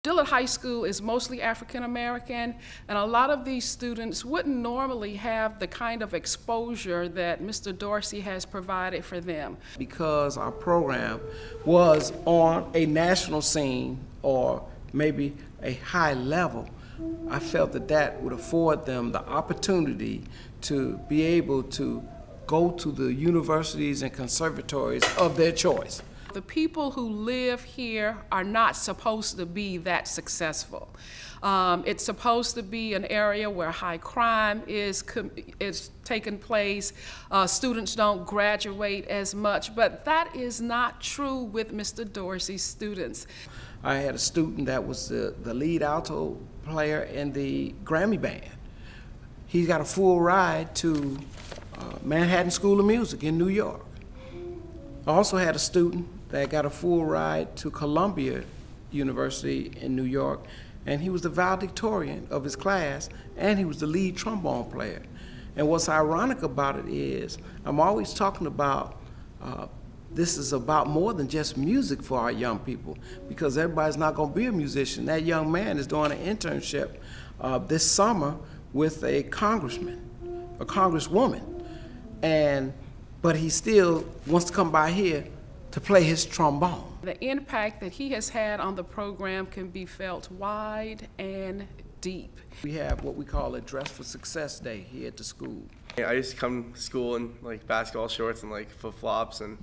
Dillard High School is mostly African American, and a lot of these students wouldn't normally have the kind of exposure that Mr. Dorsey has provided for them. Because our program was on a national scene or maybe a high level, I felt that that would afford them the opportunity to be able to go to the universities and conservatories of their choice. The people who live here are not supposed to be that successful. It's supposed to be an area where high crime is taking place. Students don't graduate as much, but that is not true with Mr. Dorsey's students. I had a student that was the lead alto player in the Grammy band. He got a full ride to Manhattan School of Music in New York. I also had a student that got a full ride to Columbia University in New York, and he was the valedictorian of his class, and he was the lead trombone player. And what's ironic about it is, I'm always talking about this is about more than just music for our young people, because everybody's not going to be a musician. That young man is doing an internship this summer with a congressman, a congresswoman, but he still wants to come by here to play his trombone. The impact that he has had on the program can be felt wide and deep. We have what we call a Dress for Success Day here at the school. I used to come to school in like basketball shorts and like flip-flops and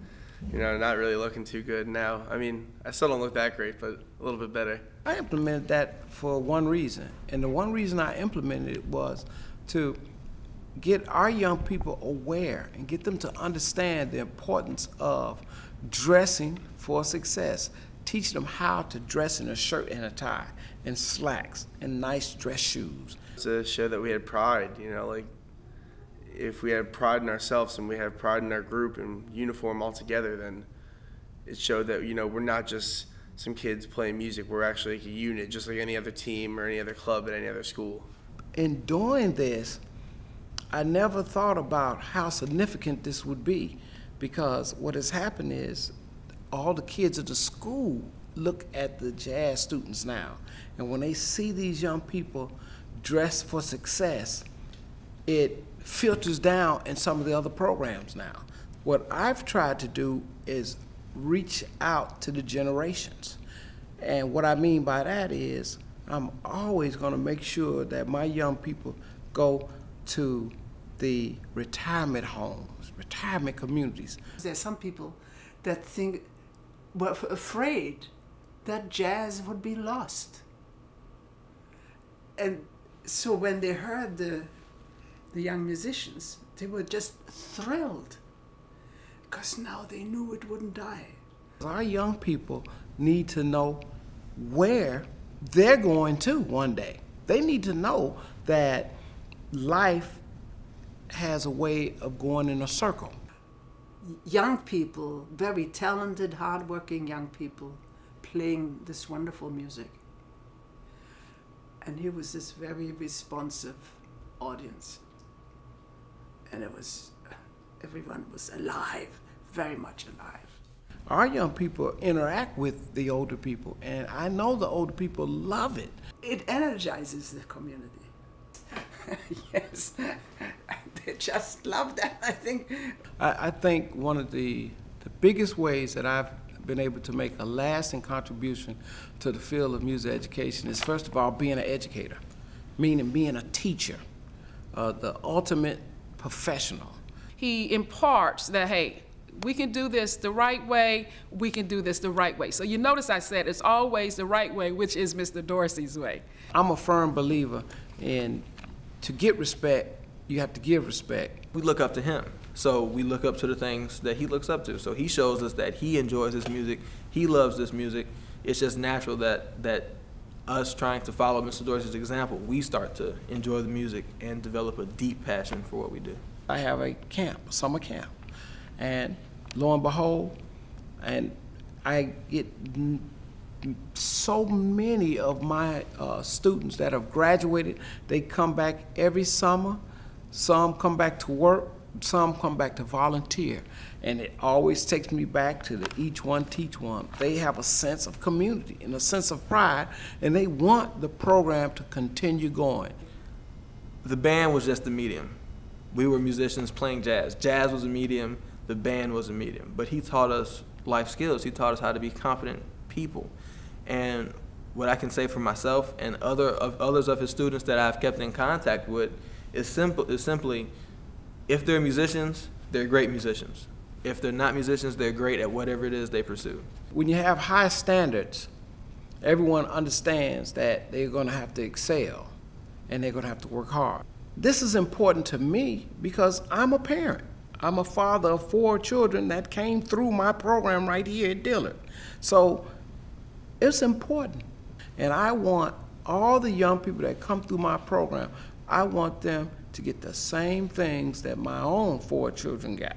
not really looking too good now. I mean, I still don't look that great, but a little bit better. I implemented that for one reason, and the one reason I implemented it was to get our young people aware and get them to understand the importance of dressing for success. Teach them how to dress in a shirt and a tie and slacks and nice dress shoes. To show that we had pride, like if we had pride in ourselves and we have pride in our group and uniform all together, then it showed that we're not just some kids playing music, we're actually like a unit, just like any other team or any other club at any other school. In doing this, I never thought about how significant this would be, because what has happened is all the kids at the school look at the jazz students now, and when they see these young people dressed for success, it filters down in some of the other programs now. What I've tried to do is reach out to the generations, and what I mean by that is I'm always going to make sure that my young people go to the retirement homes, retirement communities. There's some people that were afraid that jazz would be lost. And so when they heard the young musicians, they were just thrilled, because now they knew it wouldn't die. Our young people need to know where they're going to one day. They need to know that life has a way of going in a circle. Young people, very talented, hardworking young people, playing this wonderful music. And here was this very responsive audience. And everyone was alive, very much alive. Our young people interact with the older people, and I know the older people love it. It energizes the community. Yes, they just love that, I think. I think one of the biggest ways that I've been able to make a lasting contribution to the field of music education is, first of all, being an educator, meaning being a teacher, the ultimate professional. He imparts that, hey, we can do this the right way, we can do this the right way. So you notice I said it's always the right way, which is Mr. Dorsey's way. I'm a firm believer in, to get respect, you have to give respect. We look up to him, so we look up to the things that he looks up to. So he shows us that he enjoys this music, he loves this music. It's just natural that us trying to follow Mr. Dorsey's example, we start to enjoy the music and develop a deep passion for what we do. I have a camp, a summer camp, and lo and behold, and I get so many of my students that have graduated. They come back every summer. Some come back to work some come back to volunteer, and it always takes me back to the each one teach one. They have a sense of community and a sense of pride, and they want the program to continue going. The band was just the medium. We were musicians playing jazz. Jazz was a medium, the band was a medium. But he taught us life skills. He taught us how to be competent people. And what I can say for myself and others of his students that I've kept in contact with is simply, if they're musicians, they're great musicians. If they're not musicians, they're great at whatever it is they pursue. When you have high standards, everyone understands that they're going to have to excel and they're going to have to work hard. This is important to me because I'm a parent. I'm a father of 4 children that came through my program right here at Dillard. So it's important. And I want all the young people that come through my program, I want them to get the same things that my own 4 children got.